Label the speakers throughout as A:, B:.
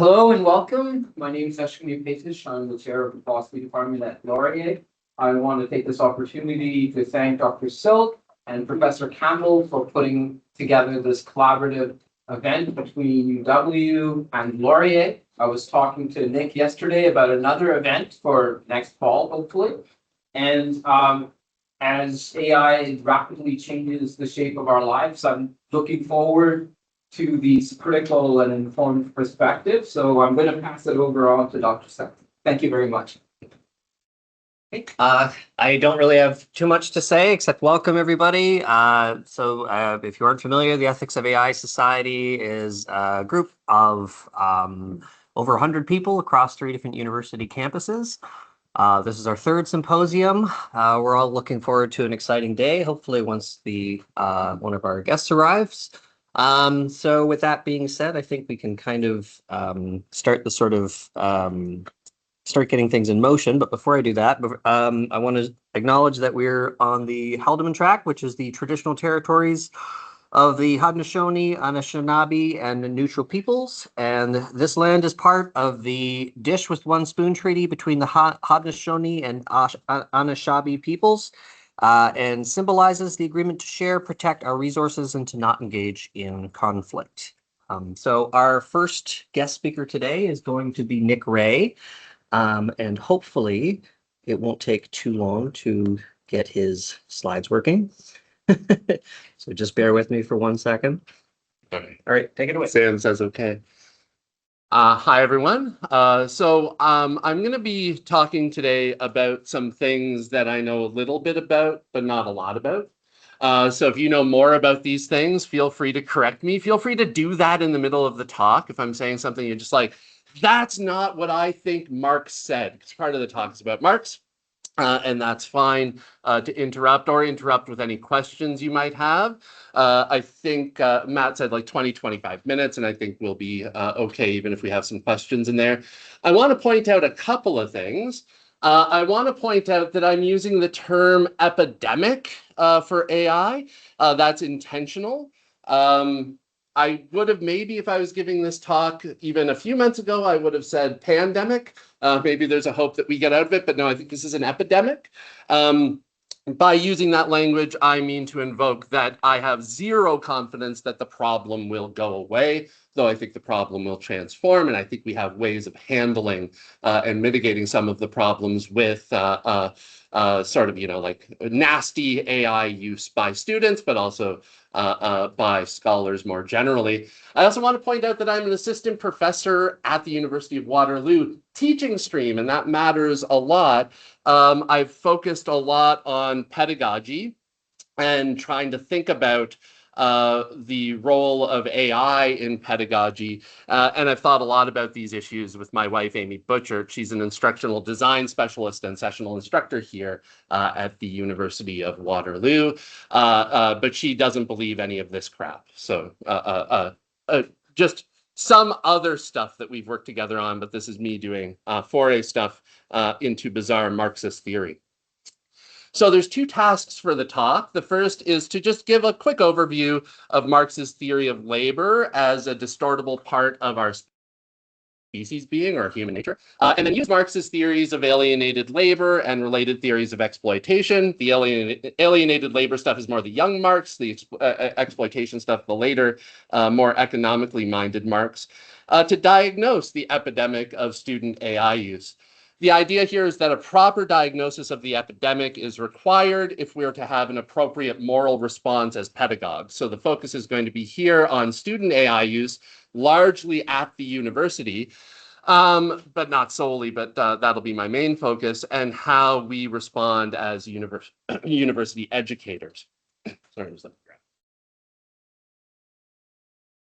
A: Hello and welcome. My name is Ashwini Patish. I'm the chair of the WLU Department at Laurier. I want to take this opportunity to thank Dr. Silk and Professor Campbell for putting together this collaborative event between UW and Laurier. I was talking to Nick yesterday about another event for next fall, hopefully. And as AI rapidly changes the shape of our lives, I'm looking forward to these critical and informed perspectives. So I'm going to pass it over on to Dr. Silk. Thank you very much.
B: I don't really have too much to say except welcome everybody. If you aren't familiar, the Ethics of AI Society is a group of over 100 people across 3 different university campuses. This is our 3rd symposium. We're all looking forward to an exciting day, hopefully once the one of our guests arrives. So with that being said, I think we can kind of start the sort of start getting things in motion. But before I do that, I want to acknowledge that we're on the Haldeman Tract, which is the traditional territories of the Haudenosaunee, Anishinaabe, and Neutral peoples. And this land is part of the Dish with One Spoon Treaty between the Haudenosaunee and Anishinaabe peoples, and symbolizes the agreement to share, protect our resources, and to not engage in conflict. So our first guest speaker today is going to be Nick Ray. And hopefully it won't take too long to get his slides working. So just bear with me for 1 second.
C: Okay.
B: All right, take it away.
C: Sam says okay. Hi, everyone. I'm going to be talking today about some things that I know a little bit about, but not a lot about. So if you know more about these things, feel free to correct me. Feel free to do that in the middle of the talk. If I'm saying something, you're just like, that's not what I think Marx said, because part of the talk is about Marx. And that's fine to interrupt with any questions you might have. I think Matt said like 20, 25 minutes, and I think we'll be okay even if we have some questions in there. I want to point out a couple of things. I want to point out that I'm using the term epidemic for AI. That's intentional. I would have maybe, if I was giving this talk even a few months ago, I would have said pandemic. Maybe there's a hope that we get out of it, but no, I think this is an epidemic. By using that language, I mean to invoke that I have zero confidence that the problem will go away, though I think the problem will transform, and I think we have ways of handling and mitigating some of the problems with sort of, like nasty AI use by students, but also by scholars more generally. I also want to point out that I'm an assistant professor at the University of Waterloo teaching stream, and that matters a lot. I've focused a lot on pedagogy and trying to think about the role of AI in pedagogy. And I've thought a lot about these issues with my wife, Amy Butchert. She's an instructional design specialist and sessional instructor here at the University of Waterloo. But she doesn't believe any of this crap. So just some other stuff that we've worked together on, but this is me doing foray stuff into bizarre Marxist theory. So there's 2 tasks for the talk. The first is to just give a quick overview of Marx's theory of labor as a distortable part of our species being, or human nature, and then use Marx's theories of alienated labor and related theories of exploitation. The alienated labor stuff is more the young Marx, the exploitation stuff, the later, more economically minded Marx, to diagnose the epidemic of student AI use. The idea here is that a proper diagnosis of the epidemic is required if we are to have an appropriate moral response as pedagogues. So the focus is going to be here on student AI use, largely at the university, but not solely, but that'll be my main focus, and how we respond as university educators. Sorry, just let me grab.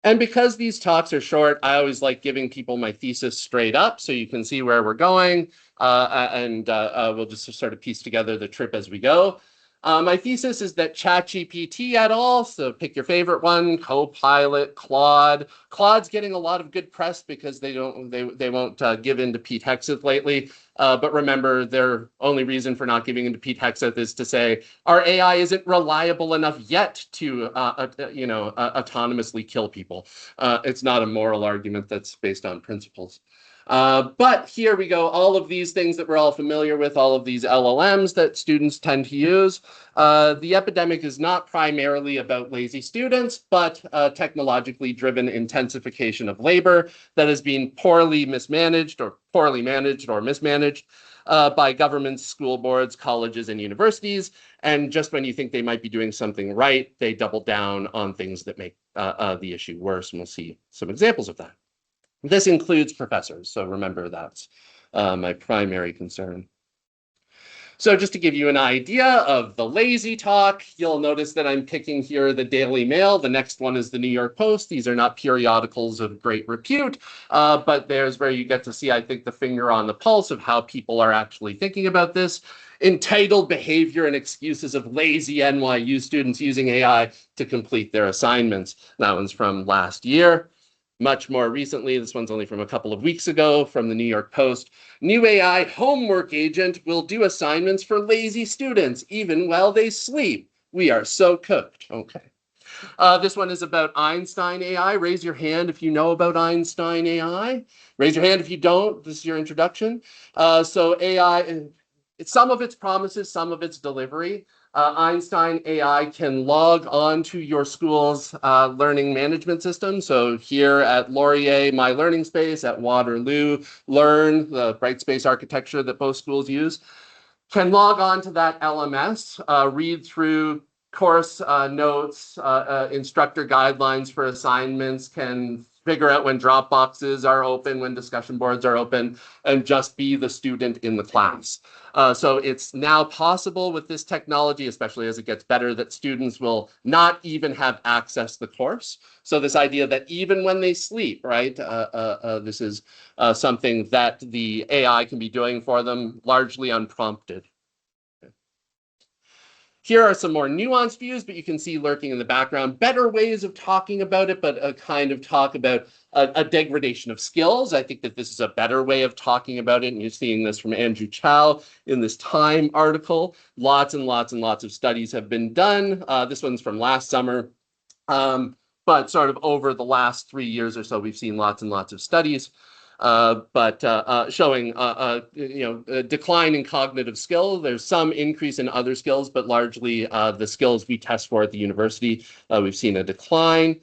C: And because these talks are short, I always like giving people my thesis straight up so you can see where we're going, and we'll just sort of piece together the trip as we go. My thesis is that ChatGPT et al., so pick your favorite one, Copilot, Claude. Claude's getting a lot of good press because they won't give in to Pete Hegseth lately. But remember, their only reason for not giving in to Pete Hegseth is to say our AI isn't reliable enough yet to autonomously kill people. It's not a moral argument that's based on principles. But here we go, all of these things that we're all familiar with, all of these LLMs that students tend to use. The epidemic is not primarily about lazy students, but technologically driven intensification of labor that has been poorly mismanaged or poorly managed or mismanaged by governments, school boards, colleges, and universities. And just when you think they might be doing something right, they double down on things that make the issue worse. And we'll see some examples of that. This includes professors, so remember that's my primary concern. So just to give you an idea of the lazy talk, you'll notice that I'm picking here the Daily Mail. The next one is the New York Post. These are not periodicals of great repute, but there's where you get to see, I think, the finger on the pulse of how people are actually thinking about this. Entitled behavior and excuses of lazy NYU students using AI to complete their assignments. That one's from last year. Much more recently, this one's only from a couple of weeks ago, from the New York Post. New AI homework agent will do assignments for lazy students, even while they sleep. We are so cooked. Okay. This one is about Einstein AI. Raise your hand if you know about Einstein AI. Raise your hand if you don't. This is your introduction. So AI, some of its promises, some of its delivery. Einstein AI can log on to your school's learning management system. So here at Laurier, My Learning Space, at Waterloo, Learn, the Brightspace architecture that both schools use, can log on to that LMS, read through course notes, instructor guidelines for assignments, can figure out when drop boxes are open, when discussion boards are open, and just be the student in the class. So it's now possible with this technology, especially as it gets better, that students will not even have access to the course. So this idea that even when they sleep, right, this is something that the AI can be doing for them, largely unprompted. Here are some more nuanced views, but you can see lurking in the background better ways of talking about it, but a kind of talk about a degradation of skills. I think that this is a better way of talking about it, and you're seeing this from Andrew Chow in this Time article. Lots and lots and lots of studies have been done. This one's from last summer, but sort of over the last 3 years or so, we've seen lots and lots of studies. Showing a decline in cognitive skill. There's some increase in other skills, but largely the skills we test for at the university, we've seen a decline.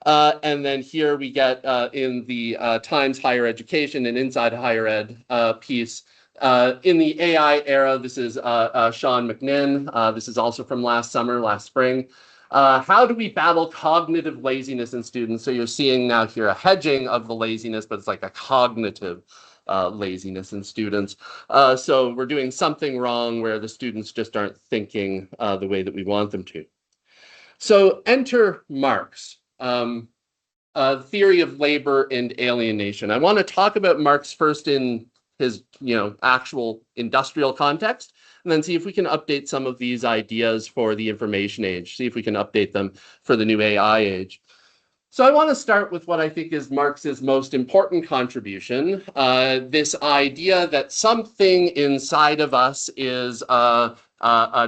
C: And then here we get in the Times Higher Education and Inside Higher Ed piece. In the AI era, this is Sean McNinn. This is also from last summer, last spring. How do we battle cognitive laziness in students? So you're seeing now here a hedging of the laziness, but it's like a cognitive laziness in students. So we're doing something wrong where the students just aren't thinking the way that we want them to. So enter Marx, theory of labor and alienation. I want to talk about Marx first in his actual industrial context, and then see if we can update some of these ideas for the information age, see if we can update them for the new AI age. So I want to start with what I think is Marx's most important contribution, this idea that something inside of us is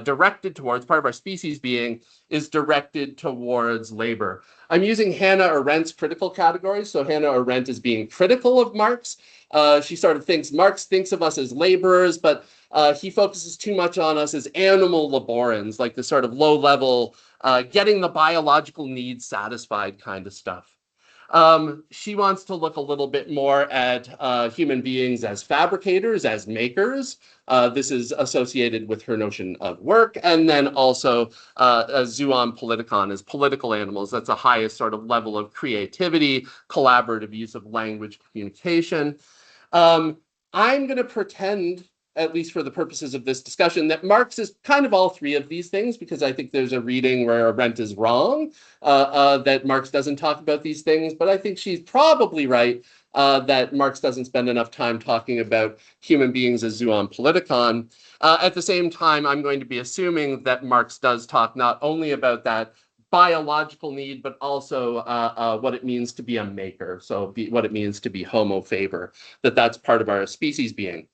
C: directed towards, part of our species being, is directed towards labor. I'm using Hannah Arendt's critical categories. So Hannah Arendt is being critical of Marx. She sort of thinks Marx thinks of us as laborers, but he focuses too much on us as animal laborans, like the sort of low-level, getting the biological needs satisfied kind of stuff. She wants to look a little bit more at human beings as fabricators, as makers. This is associated with her notion of work, and then also zoon politikon as political animals. That's the highest sort of level of creativity, collaborative use of language, communication. I'm going to pretend, at least for the purposes of this discussion, that Marx is kind of all three of these things, because I think there's a reading where Arendt is wrong, that Marx doesn't talk about these things, but I think she's probably right that Marx doesn't spend enough time talking about human beings as zoon politikon. At the same time, I'm going to be assuming that Marx does talk not only about that biological need, but also what it means to be a maker. So what it means to be homo faber, that's part of our species being.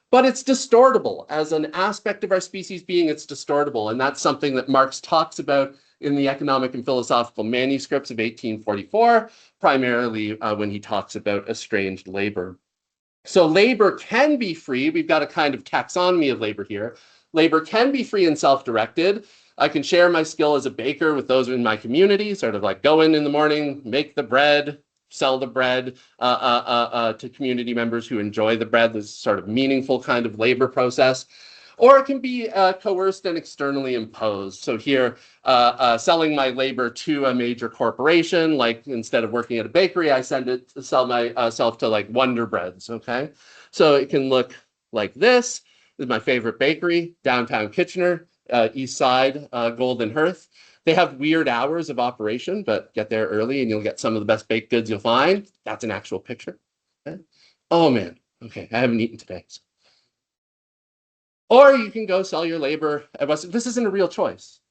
C: But it's distortable. As an aspect of our species being, it's distortable. And that's something that Marx talks about in the Economic and Philosophical Manuscripts of 1844, primarily when he talks about estranged labor. So labor can be free. We've got a kind of taxonomy of labor here. Labor can be free and self-directed. I can share my skill as a baker with those in my community, sort of like go in the morning, make the bread, sell the bread to community members who enjoy the bread. This sort of meaningful kind of labor process. Or it can be coerced and externally imposed. So here, selling my labor to a major corporation, like instead of working at a bakery, I sell myself to like Wonder Breads, okay? So it can look like this. This is my favorite bakery, downtown Kitchener, East Side, Golden Hearth. They have weird hours of operation, but get there early and you'll get some of the best baked goods you'll find. That's an actual picture. Okay. Oh man, okay, I haven't eaten today. So. Or you can go sell your labor at Western. This isn't a real choice.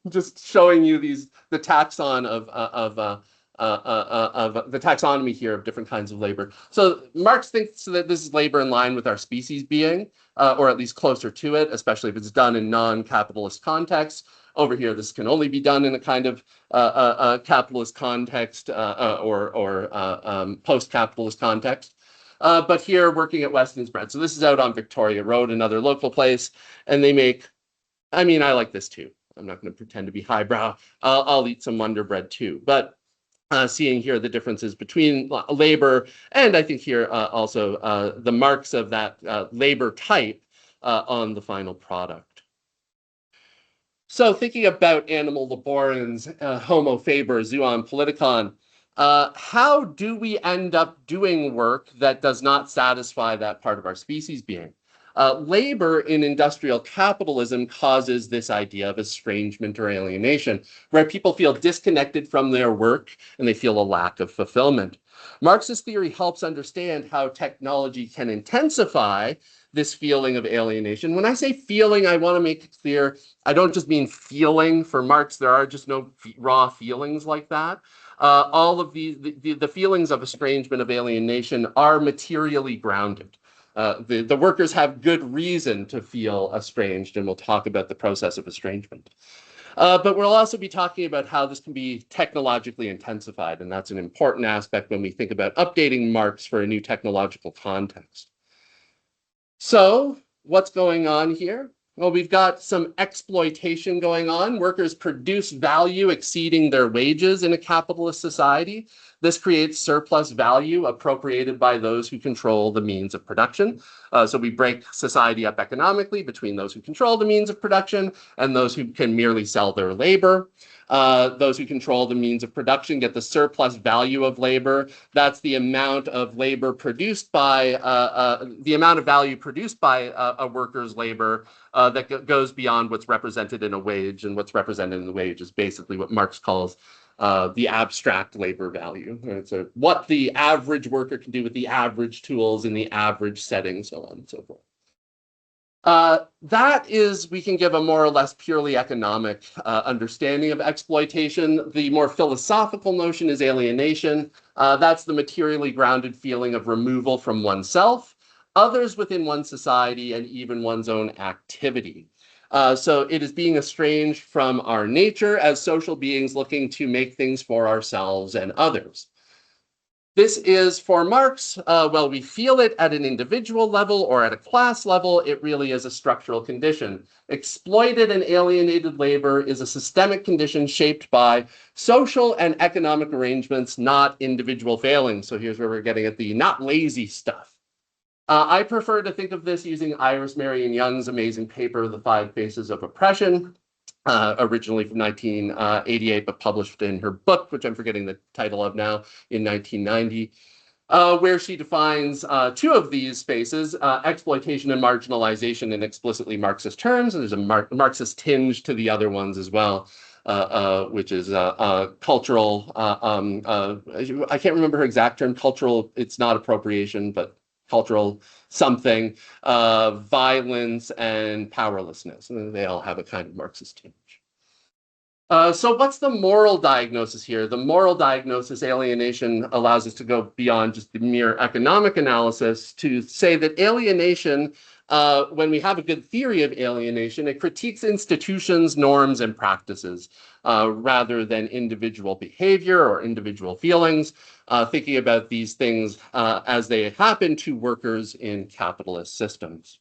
C: I'm just showing you the taxon of the taxonomy here of different kinds of labor. So Marx thinks that this is labor in line with our species being, or at least closer to it, especially if it's done in non-capitalist contexts. Over here, this can only be done in a kind of capitalist context or post-capitalist context. But here, working at Weston's Bread. So this is out on Victoria Road, another local place, and they make, I mean, I like this too. I'm not going to pretend to be highbrow. I'll eat some Wonder Bread too. But seeing here the differences between labor and I think here also the marks of that labor type on the final product. So thinking about animal laborans, homo faber, zoon politikon, how do we end up doing work that does not satisfy that part of our species being? Labor in industrial capitalism causes this idea of estrangement or alienation, where people feel disconnected from their work and they feel a lack of fulfillment. Marx's theory helps understand how technology can intensify this feeling of alienation. When I say feeling, I want to make it clear, I don't just mean feeling. For Marx, there are just no raw feelings like that. All of the feelings of estrangement, of alienation are materially grounded. The workers have good reason to feel estranged, and we'll talk about the process of estrangement. But we'll also be talking about how this can be technologically intensified, and that's an important aspect when we think about updating Marx for a new technological context. So what's going on here? Well, we've got some exploitation going on. Workers produce value exceeding their wages in a capitalist society. This creates surplus value appropriated by those who control the means of production. So we break society up economically between those who control the means of production and those who can merely sell their labor. Those who control the means of production get the surplus value of labor. That's the amount of labor produced by, the amount of value produced by a worker's labor that goes beyond what's represented in a wage. And what's represented in the wage is basically what Marx calls the abstract labor value. Right? So what the average worker can do with the average tools in the average setting, so on and so forth. That is, we can give a more or less purely economic understanding of exploitation. The more philosophical notion is alienation. That's the materially grounded feeling of removal from oneself, others within one's society, and even one's own activity. So it is being estranged from our nature as social beings looking to make things for ourselves and others. This is, for Marx, well, we feel it at an individual level or at a class level. It really is a structural condition. Exploited and alienated labor is a systemic condition shaped by social and economic arrangements, not individual failings. So here's where we're getting at the not lazy stuff. I prefer to think of this using Iris Marion Young's amazing paper, The 5 Faces of Oppression, originally from 1988, but published in her book, which I'm forgetting the title of now, in 1990, where she defines two of these spaces, exploitation and marginalization, in explicitly Marxist terms, and there's a Marxist tinge to the other ones as well. which is cultural. I can't remember her exact term. Cultural. It's not appropriation, but cultural something. Violence and powerlessness. And they all have a kind of Marxist tinge. So what's the moral diagnosis here? The moral diagnosis, alienation, allows us to go beyond just the mere economic analysis to say that alienation, when we have a good theory of alienation, it critiques institutions, norms, and practices rather than individual behavior or individual feelings, thinking about these things as they happen to workers in capitalist systems.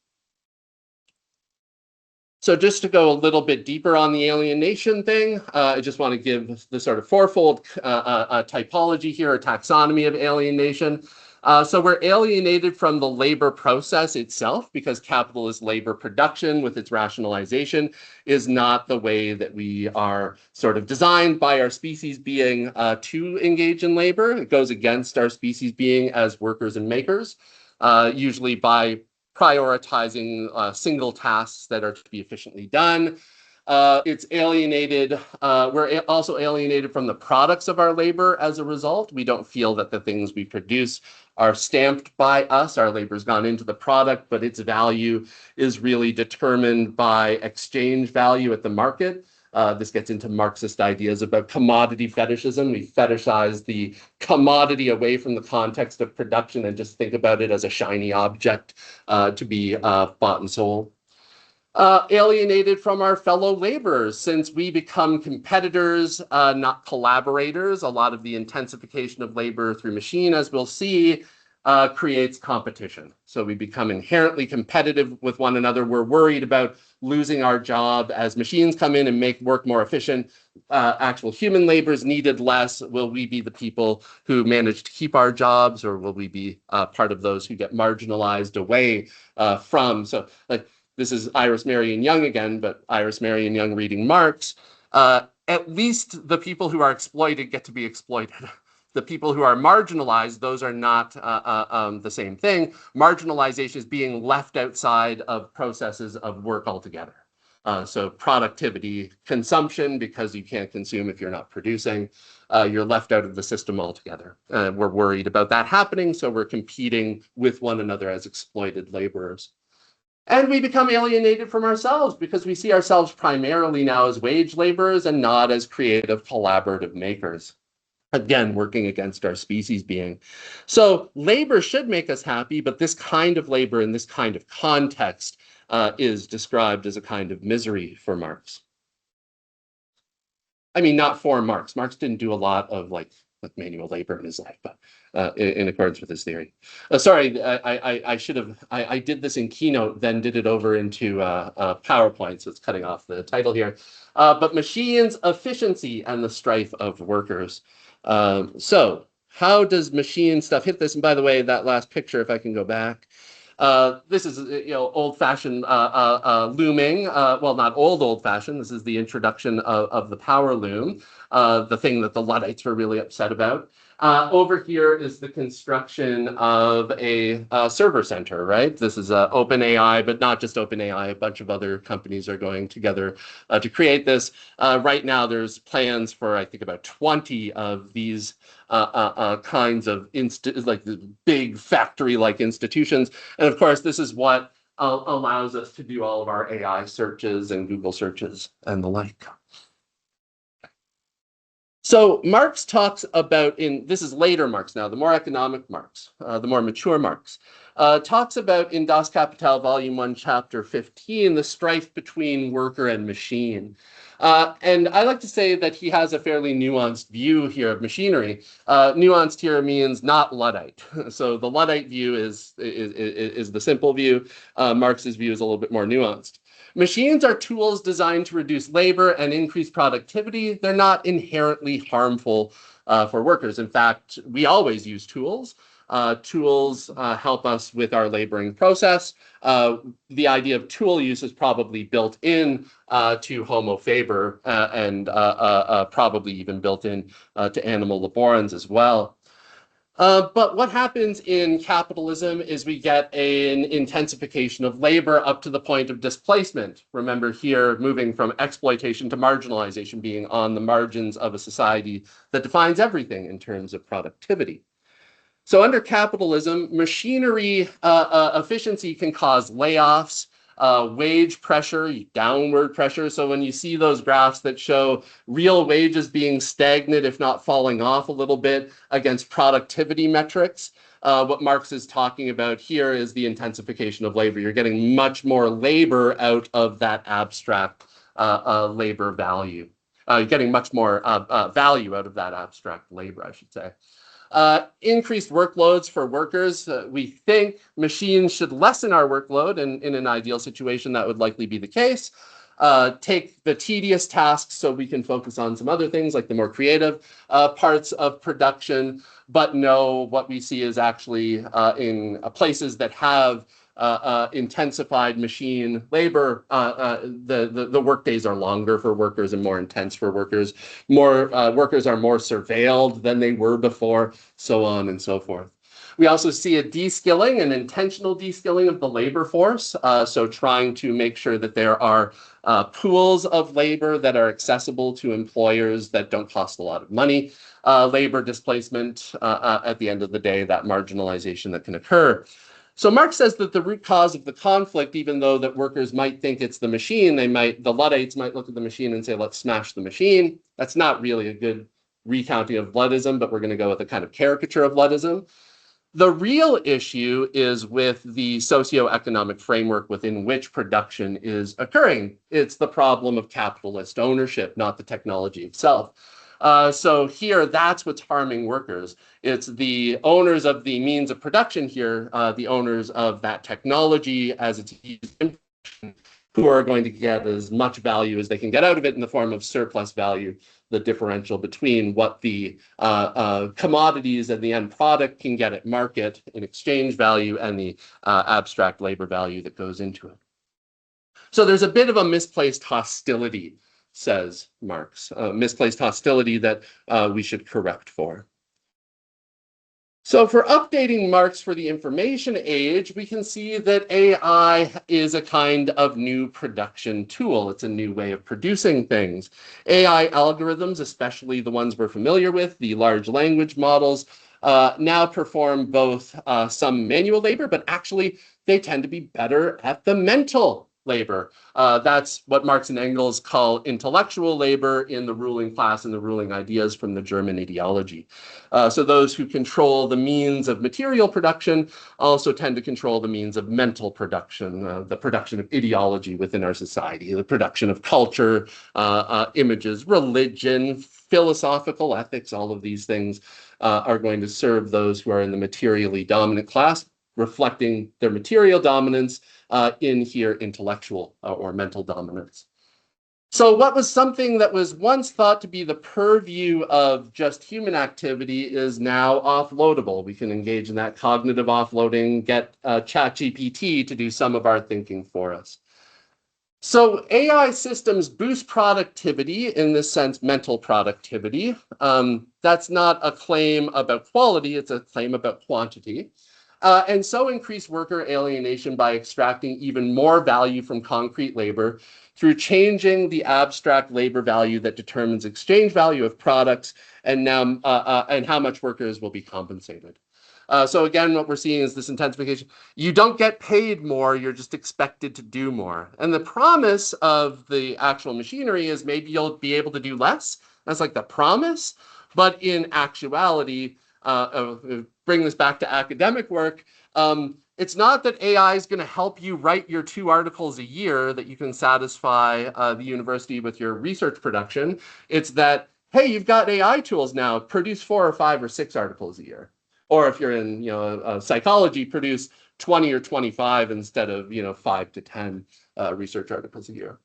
C: So just to go a little bit deeper on the alienation thing, I just want to give the sort of fourfold typology here, a taxonomy of alienation. So we're alienated from the labor process itself because capitalist labor production with its rationalization is not the way that we are sort of designed by our species being to engage in labor. It goes against our species being as workers and makers, usually by prioritizing single tasks that are to be efficiently done. It's alienated. We're also alienated from the products of our labor as a result. We don't feel that the things we produce are stamped by us. Our labor's gone into the product, but its value is really determined by exchange value at the market. This gets into Marxist ideas about commodity fetishism. We fetishize the commodity away from the context of production and just think about it as a shiny object to be bought and sold. Alienated from our fellow laborers since we become competitors, not collaborators. A lot of the intensification of labor through machine, as we'll see, creates competition. So we become inherently competitive with one another. We're worried about losing our job as machines come in and make work more efficient. Actual human labor is needed less. Will we be the people who manage to keep our jobs, or will we be part of those who get marginalized away from? So like, this is Iris Marion Young again, but Iris Marion Young reading Marx. At least the people who are exploited get to be exploited. The people who are marginalized, those are not the same thing. Marginalization is being left outside of processes of work altogether. So productivity, consumption, because you can't consume if you're not producing, you're left out of the system altogether. We're worried about that happening, so we're competing with one another as exploited laborers. And we become alienated from ourselves because we see ourselves primarily now as wage laborers and not as creative, collaborative makers. Again, working against our species being. So labor should make us happy, but this kind of labor in this kind of context is described as a kind of misery for Marx. I mean, not for Marx. Marx didn't do a lot of like manual labor in his life, but in accordance with his theory. Sorry, I should have, I did this in Keynote, then did it over into PowerPoint, so it's cutting off the title here. But machines, efficiency, and the strife of workers. So how does machine stuff hit this? And by the way, that last picture, if I can go back, this is old-fashioned looming. Well, not old-fashioned. This is the introduction of the power loom, the thing that the Luddites were really upset about. Over here is the construction of a server center, right? This is OpenAI, but not just OpenAI. A bunch of other companies are going together to create this. Right now, there's plans for, I think, about 20 of these kinds of like the big factory-like institutions. And of course, this is what allows us to do all of our AI searches and Google searches and the like. So Marx talks about, this is later Marx now, the more economic Marx, the more mature Marx, talks about in Das Kapital, Volume 1, Chapter 15, the strife between worker and machine. And I like to say that he has a fairly nuanced view here of machinery. Nuanced here means not Luddite. So the Luddite view is the simple view. Marx's view is a little bit more nuanced. Machines are tools designed to reduce labor and increase productivity. They're not inherently harmful for workers. In fact, we always use tools. Tools help us with our laboring process. The idea of tool use is probably built in to Homo faber and probably even built in to animal laborans as well. But what happens in capitalism is we get an intensification of labor up to the point of displacement. Remember here, moving from exploitation to marginalization, being on the margins of a society that defines everything in terms of productivity. So under capitalism, machinery efficiency can cause layoffs, wage pressure, downward pressure. So when you see those graphs that show real wages being stagnant, if not falling off a little bit against productivity metrics, what Marx is talking about here is the intensification of labor. You're getting much more labor out of that abstract labor value. You're getting much more value out of that abstract labor, I should say. Increased workloads for workers. We think machines should lessen our workload, and in an ideal situation, that would likely be the case. Take the tedious tasks so we can focus on some other things like the more creative parts of production, but no, what we see is actually in places that have intensified machine labor, the work days are longer for workers and more intense for workers. More workers are more surveilled than they were before, so on and so forth. We also see a de-skilling, an intentional de-skilling of the labor force. So trying to make sure that there are pools of labor that are accessible to employers that don't cost a lot of money. Labor displacement, at the end of the day, that marginalization that can occur. So Marx says that the root cause of the conflict, even though that workers might think it's the machine, the Luddites might look at the machine and say, let's smash the machine. That's not really a good recounting of Luddism, but we're going to go with a kind of caricature of Luddism. The real issue is with the socioeconomic framework within which production is occurring. It's the problem of capitalist ownership, not the technology itself. So here, that's what's harming workers. It's the owners of the means of production here, the owners of that technology as it's used in production, who are going to get as much value as they can get out of it in the form of surplus value, the differential between what the commodities and the end product can get at market in exchange value and the abstract labor value that goes into it. So there's a bit of a misplaced hostility, says Marx, misplaced hostility that we should correct for. So for updating Marx for the information age, we can see that AI is a kind of new production tool. It's a new way of producing things. AI algorithms, especially the ones we're familiar with, the large language models, now perform both some manual labor, but actually they tend to be better at the mental labor. That's what Marx and Engels call intellectual labor in the ruling class and the ruling ideas from the German ideology. So those who control the means of material production also tend to control the means of mental production, the production of ideology within our society, the production of culture, images, religion, philosophical ethics, all of these things are going to serve those who are in the materially dominant class, reflecting their material dominance in here intellectual or mental dominance. So what was something that was once thought to be the purview of just human activity is now offloadable. We can engage in that cognitive offloading, get ChatGPT to do some of our thinking for us. So AI systems boost productivity, in this sense, mental productivity. That's not a claim about quality, it's a claim about quantity. And so increase worker alienation by extracting even more value from concrete labor through changing the abstract labor value that determines exchange value of products and how much workers will be compensated. So again, what we're seeing is this intensification. You don't get paid more, you're just expected to do more. And the promise of the actual machinery is maybe you'll be able to do less. That's like the promise. But in actuality, bring this back to academic work, it's not that AI is going to help you write your 2 articles a year that you can satisfy the university with your research production. It's that, hey, you've got AI tools now, produce 4 or 5 or 6 articles a year. Or if you're in psychology, produce 20 or 25 instead of 5 to 10 research articles a year.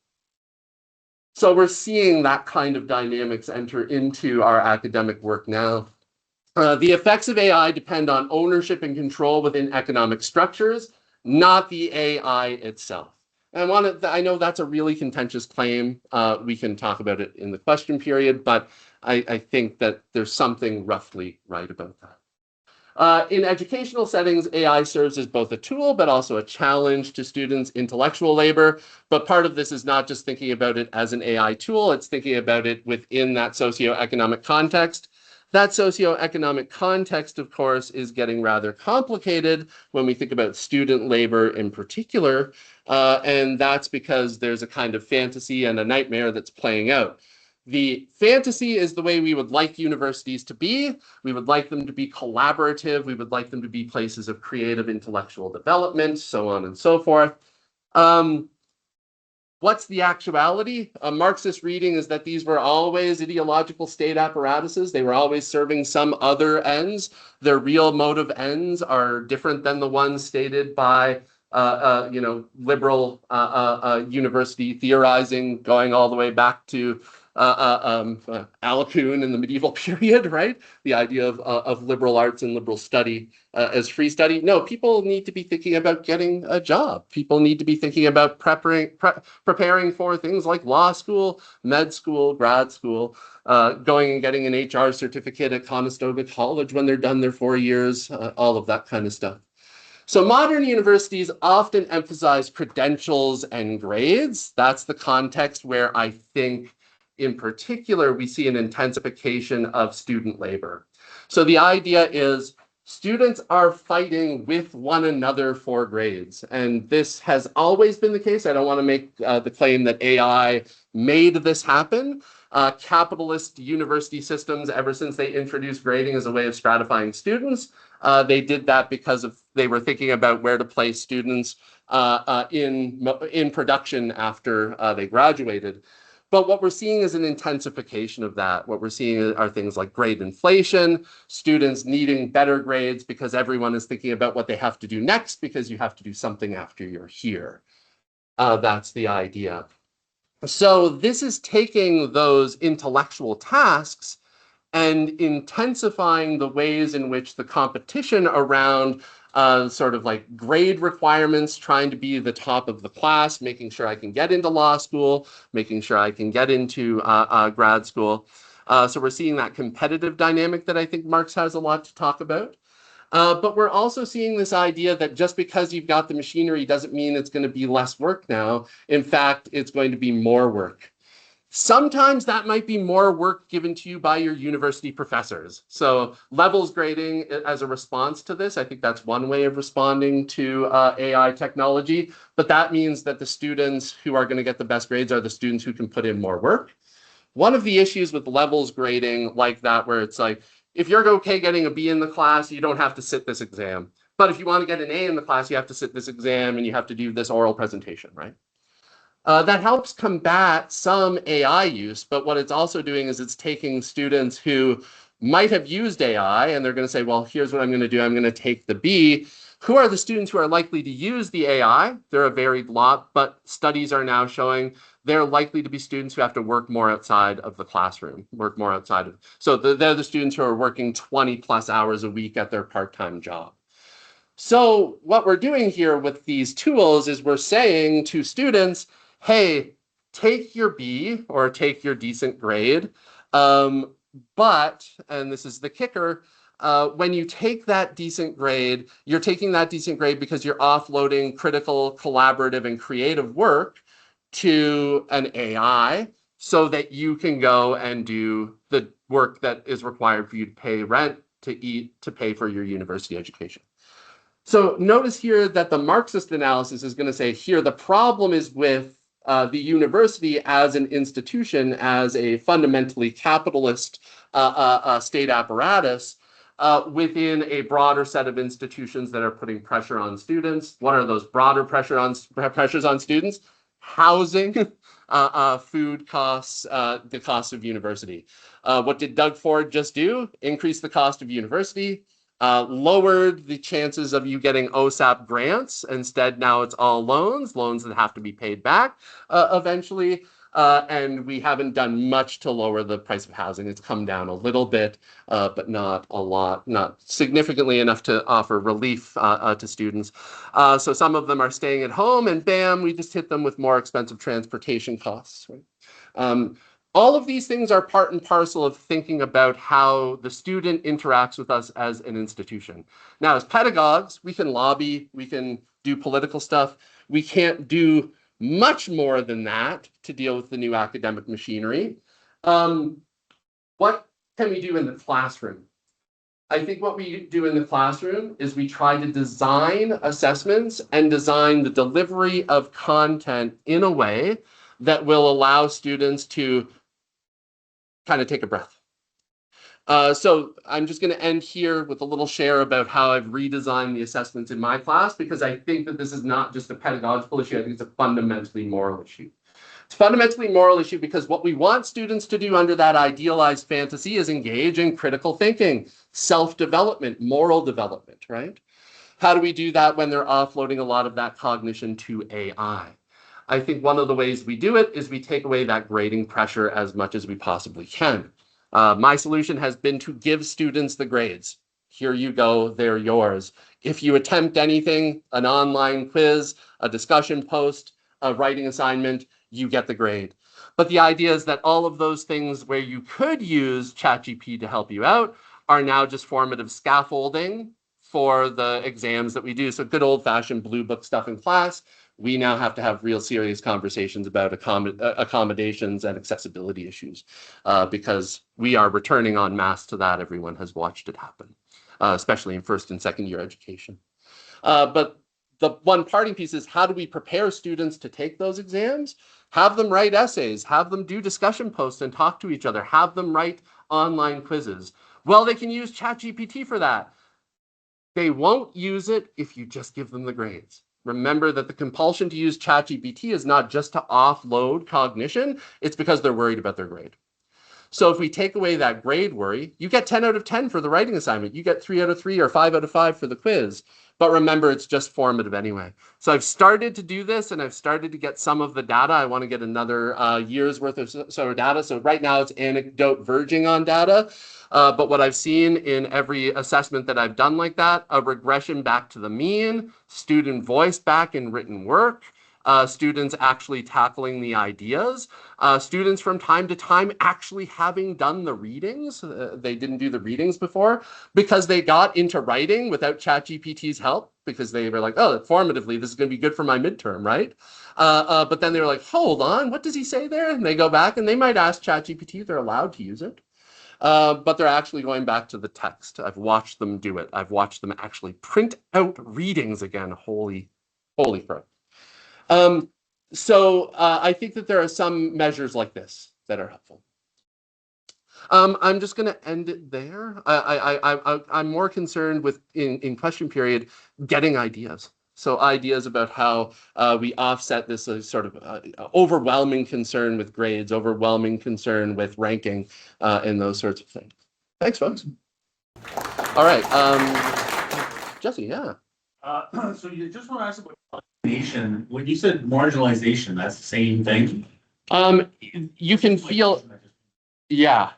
C: So we're seeing that kind of dynamics enter into our academic work now. The effects of AI depend on ownership and control within economic structures, not the AI itself. And I know that's a really contentious claim. We can talk about it in the question period, but I think that there's something roughly right about that. In educational settings, AI serves as both a tool, but also a challenge to students' intellectual labor. But part of this is not just thinking about it as an AI tool, it's thinking about it within that socioeconomic context. That socioeconomic context, of course, is getting rather complicated when we think about student labor in particular. And that's because there's a kind of fantasy and a nightmare that's playing out. The fantasy is the way we would like universities to be. We would like them to be collaborative. We would like them to be places of creative intellectual development, so on and so forth. What's the actuality? A Marxist reading is that these were always ideological state apparatuses. They were always serving some other ends. Their real motive ends are different than the ones stated by liberal university theorizing, going all the way back to Alcuin in the medieval period, right? The idea of liberal arts and liberal study as free study. No, people need to be thinking about getting a job. People need to be thinking about preparing for things like law school, med school, grad school, going and getting an HR certificate at Conestoga College when they're done their 4 years, all of that kind of stuff. So modern universities often emphasize credentials and grades. That's the context where I think, in particular, we see an intensification of student labor. So the idea is students are fighting with one another for grades. And this has always been the case. I don't want to make the claim that AI made this happen. Capitalist university systems, ever since they introduced grading as a way of stratifying students, they did that because they were thinking about where to place students in production after they graduated. But what we're seeing is an intensification of that. What we're seeing are things like grade inflation, students needing better grades because everyone is thinking about what they have to do next because you have to do something after you're here. That's the idea. So this is taking those intellectual tasks and intensifying the ways in which the competition around sort of like grade requirements, trying to be the top of the class, making sure I can get into law school, making sure I can get into grad school. So we're seeing that competitive dynamic that I think Marx has a lot to talk about. But we're also seeing this idea that just because you've got the machinery doesn't mean it's going to be less work now. In fact, it's going to be more work. Sometimes that might be more work given to you by your university professors. So levels grading as a response to this, I think that's one way of responding to AI technology. But that means that the students who are going to get the best grades are the students who can put in more work. One of the issues with levels grading like that, where it's like, if you're okay getting a B in the class, you don't have to sit this exam. But if you want to get an A in the class, you have to sit this exam and you have to do this oral presentation, right? That helps combat some AI use, but what it's also doing is it's taking students who might have used AI and they're going to say, well, here's what I'm going to do. I'm going to take the B. Who are the students who are likely to use the AI? They're a varied lot, but studies are now showing they're likely to be students who have to work more outside of the classroom, work more outside of. So they're the students who are working 20 plus hours a week at their part-time job. So what we're doing here with these tools is we're saying to students, hey, take your B or take your decent grade. But, and this is the kicker, when you take that decent grade, you're taking that decent grade because you're offloading critical, collaborative, and creative work to an AI so that you can go and do the work that is required for you to pay rent, to eat, to pay for your university education. So notice here that the Marxist analysis is going to say here the problem is with the university as an institution, as a fundamentally capitalist state apparatus within a broader set of institutions that are putting pressure on students. What are those broader pressures on students? Housing, food costs, the cost of university. What did Doug Ford just do? Increase the cost of university. Lowered the chances of you getting OSAP grants. Instead, now it's all loans that have to be paid back eventually. And we haven't done much to lower the price of housing. It's come down a little bit, but not a lot, not significantly enough to offer relief to students. So some of them are staying at home and bam, we just hit them with more expensive transportation costs. Right? All of these things are part and parcel of thinking about how the student interacts with us as an institution. Now, as pedagogues, we can lobby, we can do political stuff. We can't do much more than that to deal with the new academic machinery. What can we do in the classroom? I think what we do in the classroom is we try to design assessments and design the delivery of content in a way that will allow students to kind of take a breath. So I'm just going to end here with a little share about how I've redesigned the assessments in my class, because I think that this is not just a pedagogical issue. I think it's a fundamentally moral issue. It's a fundamentally moral issue because what we want students to do under that idealized fantasy is engage in critical thinking, self-development, moral development, right? How do we do that when they're offloading a lot of that cognition to AI? I think one of the ways we do it is we take away that grading pressure as much as we possibly can. My solution has been to give students the grades. Here you go, they're yours. If you attempt anything, an online quiz, a discussion post, a writing assignment, you get the grade. But the idea is that all of those things where you could use ChatGPT to help you out are now just formative scaffolding for the exams that we do. So good old-fashioned blue book stuff in class. We now have to have real serious conversations about accommodations and accessibility issues because we are returning en masse to that. Everyone has watched it happen, especially in first and second year education. But the one parting piece is, how do we prepare students to take those exams? Have them write essays, have them do discussion posts and talk to each other, have them write online quizzes. Well, they can use ChatGPT for that. They won't use it if you just give them the grades. Remember that the compulsion to use ChatGPT is not just to offload cognition, it's because they're worried about their grade. So if we take away that grade worry, you get 10 out of 10 for the writing assignment. You get 3 out of 3 or 5 out of 5 for the quiz. But remember, it's just formative anyway. So I've started to do this, and I've started to get some of the data. I want to get another year's worth of sort of data. So right now it's anecdote verging on data. But what I've seen in every assessment that I've done like that, a regression back to the mean, student voice back in written work, students actually tackling the ideas, students from time to time actually having done the readings. They didn't do the readings before because they got into writing without ChatGPT's help, because they were like, oh, formatively, this is going to be good for my midterm, right? But then they were like, hold on, what does he say there? And they go back and they might ask ChatGPT if they're allowed to use it. But they're actually going back to the text. I've watched them do it. I've watched them actually print out readings again. Holy crap. So I think that there are some measures like this that are helpful. I'm just going to end it there. I'm more concerned with, in question period, getting ideas. So ideas about how we offset this sort of overwhelming concern with grades, overwhelming concern with ranking, and those sorts of things. Thanks, folks. All right. Jesse, yeah.
D: So you just want to ask about alienation. When you said marginalization, that's the same thing?
C: You can feel, yeah.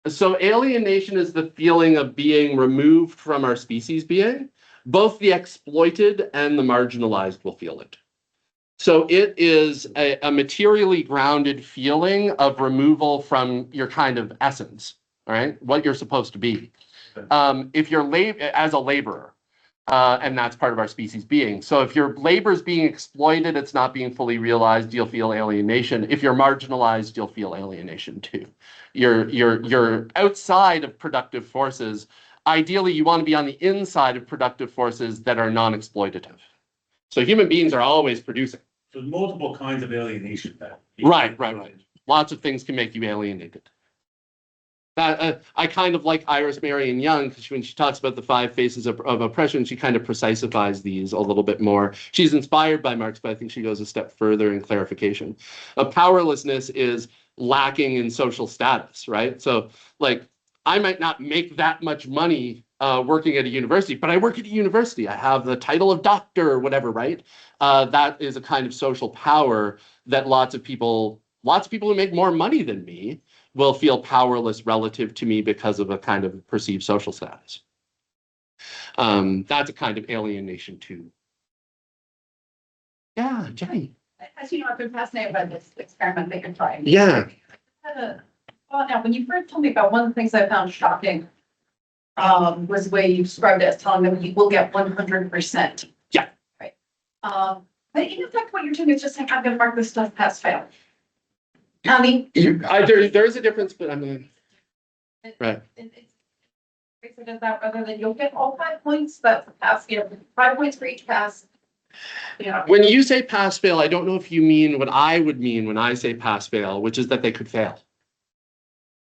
C: So alienation is the feeling of being removed from our species being. Both the exploited and the marginalized will feel it. So it is a materially grounded feeling of removal from your kind of essence, all right? What you're supposed to be. If you're as a laborer, and that's part of our species being. So if your labor is being exploited, it's not being fully realized, you'll feel alienation. If you're marginalized, you'll feel alienation too. You're outside of productive forces. Ideally, you want to be on the inside of productive forces that are non-exploitative. So human beings are always producing.
D: So multiple kinds of alienation.
C: Right. Lots of things can make you alienated. I kind of like Iris Marion Young, because when she talks about the 5 faces of oppression, she kind of precisifies these a little bit more. She's inspired by Marx, but I think she goes a step further in clarification. Powerlessness is lacking in social status, right? So, like, I might not make that much money working at a university, but I work at a university. I have the title of doctor or whatever, right? That is a kind of social power that lots of people who make more money than me will feel powerless relative to me because of a kind of perceived social status. That's a kind of alienation too. Yeah, Jenny.
E: As you know, I've been fascinated by this experiment that you're trying.
C: Yeah.
E: Now, when you first told me about one of the things I found shocking, was the way you described it as telling them you will get 100%.
C: Yeah.
E: Right. But in effect, what you're doing is just saying, I'm gonna mark this stuff pass fail. I mean.
C: There is a difference, but I mean, right.
E: It's that rather than you'll get all 5 points, but pass, 5 points for each pass.
C: When you say pass fail, I don't know if you mean what I would mean when I say pass fail, which is that they could fail.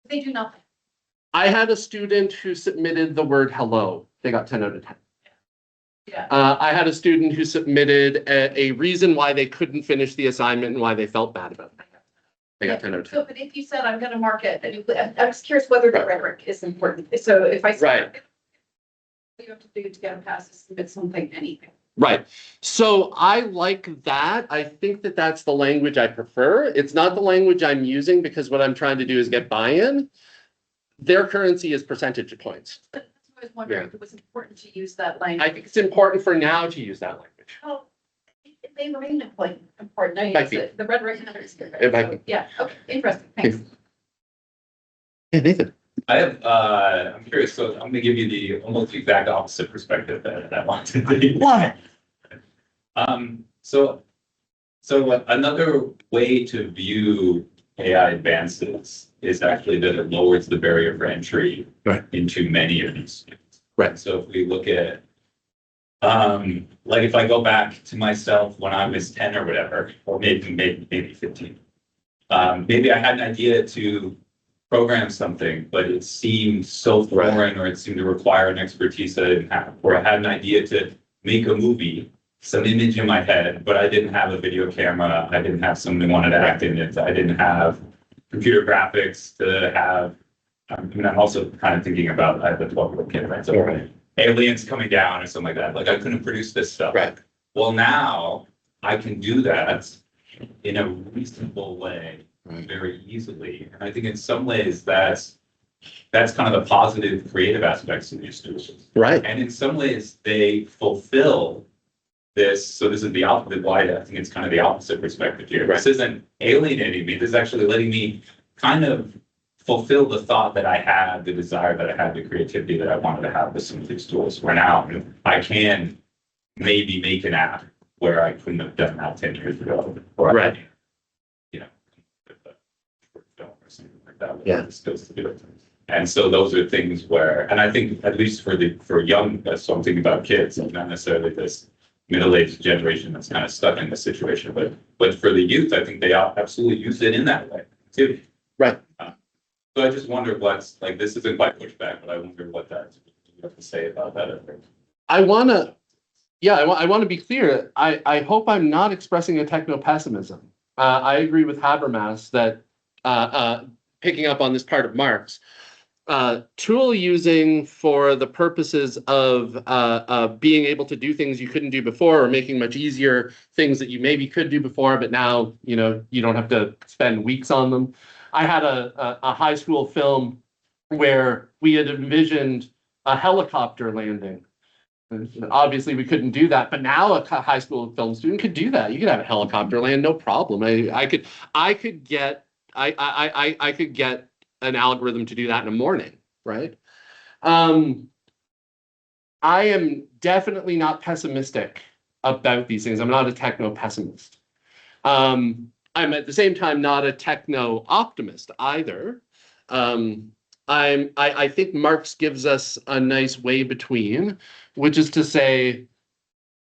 E: They do nothing.
C: I had a student who submitted the word hello. They got 10 out of 10.
E: Yeah.
C: I had a student who submitted a reason why they couldn't finish the assignment and why they felt bad about it. They got 10 out of 10.
E: So, but if you said, I'm gonna mark it, and I'm just curious whether the rhetoric is important. So if I said, you have to do to get a pass is submit something, anything.
C: Right. So I like that. I think that that's the language I prefer. It's not the language I'm using because what I'm trying to do is get buy-in. Their currency is percentage points.
E: That's what I was wondering if it was important to use that language.
C: I think it's important for now to use that language.
E: Oh, they remain important. I
C: Might
E: use
C: be.
E: the rhetoric matters.
C: It might be.
E: Yeah, okay, interesting, thanks.
C: Yeah, Nathan.
F: I have, I'm curious, so I'm gonna give you the almost exact opposite perspective that I wanted to.
C: Love it.
F: So another way to view AI advances is actually that it lowers the barrier for entry into many of these fields.
C: Right.
F: So if we look at, like if I go back to myself when I was 10 or whatever, or maybe 15, maybe I had an idea to program something, but it seemed so foreign or it seemed to require an expertise that I didn't have, or I had an idea to make a movie, some image in my head, but I didn't have a video camera. I didn't have someone who wanted to act in it. I didn't have computer graphics to have. I mean, I'm also kind of thinking about I have a 12-year-old kid, right? So aliens coming down or something like that. Like I couldn't produce this stuff.
C: Right.
F: Well, now I can do that in a reasonable way very easily. And I think in some ways that's kind of the positive creative aspects of these tools.
C: Right.
F: And in some ways they fulfill this. So this is the opposite why I think it's kind of the opposite perspective here. This isn't alienating me. This is actually letting me kind of fulfill the thought that I had, the desire that I had, the creativity that I wanted to have with some of these tools. Where now I can maybe make an app where I couldn't have done that 10 years ago. Or
C: right.
F: Or something like that.
C: Yeah.
F: The skills to do it. And so those are things where, and I think at least for young, so I'm thinking about kids, not necessarily this middle-aged generation that's kind of stuck in this situation, but for the youth, I think they absolutely use it in that way too.
C: Right.
F: So I just wonder what's like. This isn't quite pushback, but I wonder what that you have to say about that.
C: I want to be clear. I hope I'm not expressing a techno-pessimism. I agree with Habermas that picking up on this part of Marx, tool using for the purposes of being able to do things you couldn't do before, or making much easier things that you maybe could do before, but now you don't have to spend weeks on them. I had a high school film where we had envisioned a helicopter landing. Obviously, we couldn't do that, but now a high school film student could do that. You could have a helicopter land, no problem. I could get an algorithm to do that in a morning, right? I am definitely not pessimistic about these things. I'm not a techno-pessimist. I'm at the same time not a techno-optimist either. I think Marx gives us a nice way between, which is to say,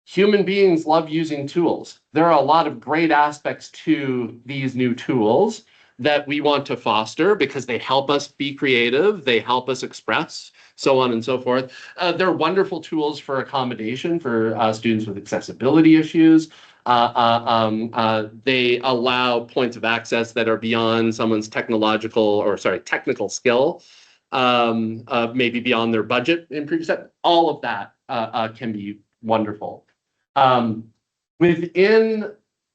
C: human beings love using tools. There are a lot of great aspects to these new tools that we want to foster because they help us be creative, they help us express, so on and so forth. They're wonderful tools for accommodation for students with accessibility issues. They allow points of access that are beyond someone's technical skill, maybe beyond their budget in previous. All of that can be wonderful. Within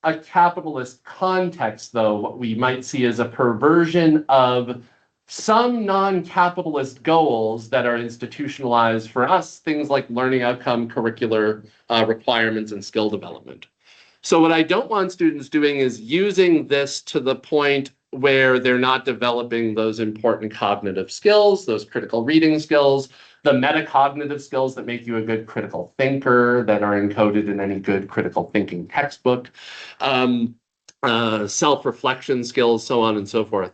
C: a capitalist context, though, what we might see is a perversion of some non-capitalist goals that are institutionalized for us, things like learning outcome, curricular requirements, and skill development. So what I don't want students doing is using this to the point where they're not developing those important cognitive skills, those critical reading skills, the metacognitive skills that make you a good critical thinker, that are encoded in any good critical thinking textbook, self-reflection skills, so on and so forth.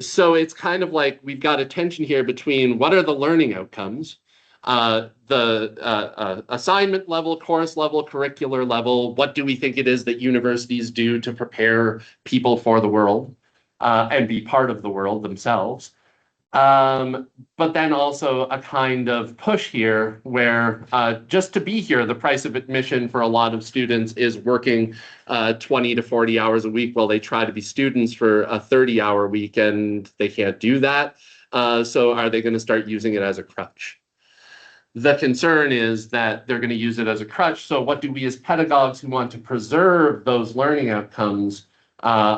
C: So it's kind of like we've got a tension here between what are the learning outcomes, the assignment level, course level, curricular level, what do we think it is that universities do to prepare people for the world and be part of the world themselves. But then also a kind of push here where just to be here, the price of admission for a lot of students is working 20 to 40 hours a week while they try to be students for a 30-hour week, and they can't do that. So are they going to start using it as a crutch? The concern is that they're going to use it as a crutch. So what do we as pedagogues who want to preserve those learning outcomes,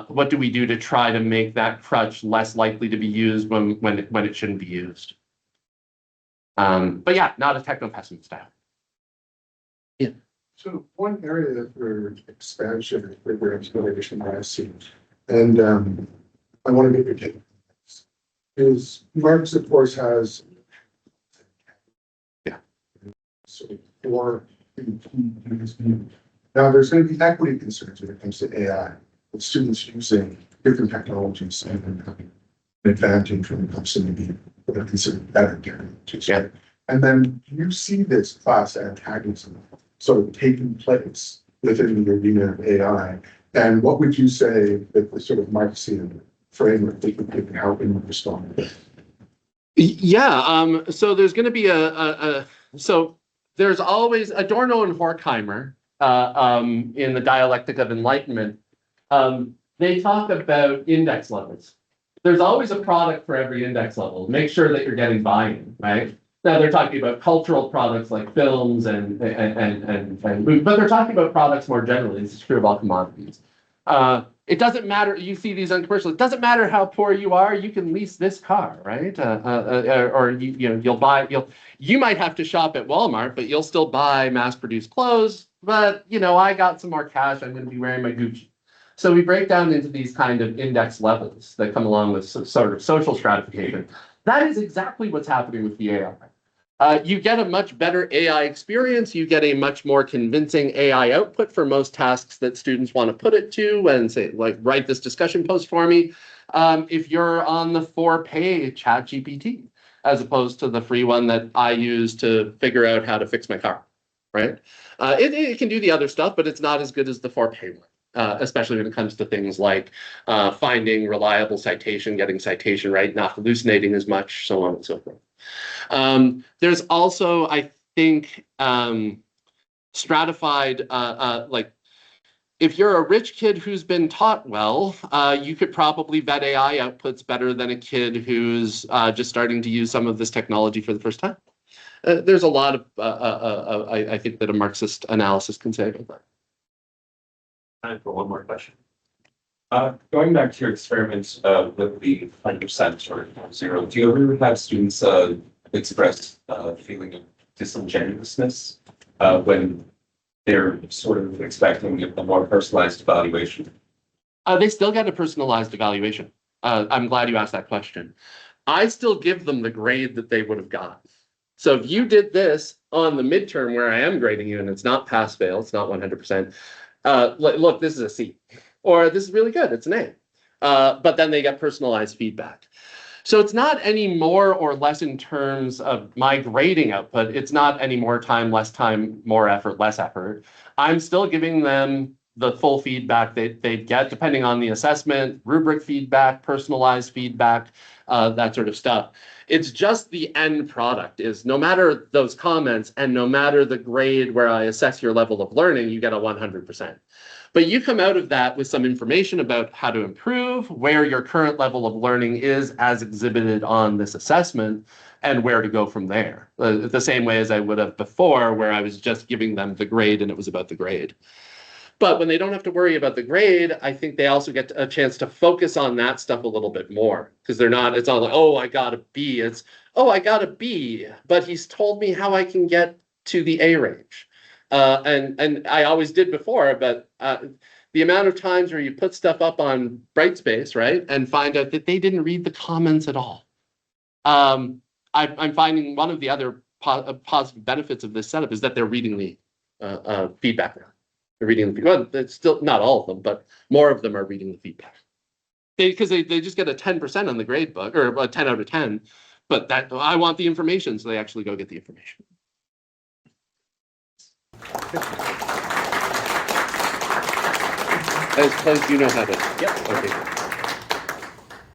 C: what do we do to try to make that crutch less likely to be used when it shouldn't be used? But yeah, not a techno-pessimist style. Yeah.
G: So one area for expansion and further exploration that I see, and I want to get your take on this, is Marx, of course, has sort of four views. Now, there's going to be equity concerns when it comes to AI, with students using different technologies and having an advantage when it comes to maybe what are considered better technologies.
C: Yeah.
G: And then you see this class antagonism sort of taking place within the arena of AI. And what would you say that the sort of Marxian framework that you can help in respond?
C: Yeah, so there's going to be so there's always Adorno and Horkheimer in the Dialectic of Enlightenment. They talk about index levels. There's always a product for every index level. Make sure that you're getting buy-in, right? Now they're talking about cultural products like films and food, but they're talking about products more generally. This is true of all commodities. It doesn't matter. You see these on commercials. It doesn't matter how poor you are. You can lease this car, right? Or you might have to shop at Walmart, but you'll still buy mass-produced clothes. But I got some more cash. I'm going to be wearing my Gucci. So we break down into these kind of index levels that come along with sort of social stratification. That is exactly what's happening with the AI. You get a much better AI experience. You get a much more convincing AI output for most tasks that students want to put it to and say, like, write this discussion post for me. If you're on the for-pay ChatGPT, as opposed to the free one that I use to figure out how to fix my car, right? It can do the other stuff, but it's not as good as the for-pay one. Especially when it comes to things like finding reliable citation, getting citation right, not hallucinating as much, so on and so forth. There's also, I think, stratified, like, if you're a rich kid who's been taught well, you could probably vet AI outputs better than a kid who's just starting to use some of this technology for the first time. There's a lot of, I think, that a Marxist analysis can say about that.
F: Time for one more question. Going back to your experiments with the 100% or 0, do you ever have students express feeling of disingenuousness when they're sort of expecting a more personalized evaluation?
C: They still get a personalized evaluation. I'm glad you asked that question. I still give them the grade that they would have got. So if you did this on the midterm where I am grading you and it's not pass-fail, it's not 100%, look, this is a C, or this is really good, it's an A. But then they get personalized feedback. So it's not any more or less in terms of my grading output. It's not any more time, more effort, less effort. I'm still giving them the full feedback they get, depending on the assessment, rubric feedback, personalized feedback, that sort of stuff. It's just the end product is no matter those comments and no matter the grade where I assess your level of learning, you get a 100%. But you come out of that with some information about how to improve, where your current level of learning is as exhibited on this assessment, and where to go from there. The same way as I would have before, where I was just giving them the grade and it was about the grade. But when they don't have to worry about the grade, I think they also get a chance to focus on that stuff a little bit more, because it's not like, oh, I got a B. It's, oh, I got a B, but he's told me how I can get to the A range. And I always did before, but the amount of times where you put stuff up on Brightspace, right, and find out that they didn't read the comments at all. I'm finding one of the other positive benefits of this setup is that they're reading the feedback now. They're reading the well, it's still not all of them, but more of them are reading the feedback. Because they just get a 10% on the grade book, or a 10 out of 10, but that I want the information, so they actually go get the information. I suppose you know how to.
B: Yep.
C: Okay.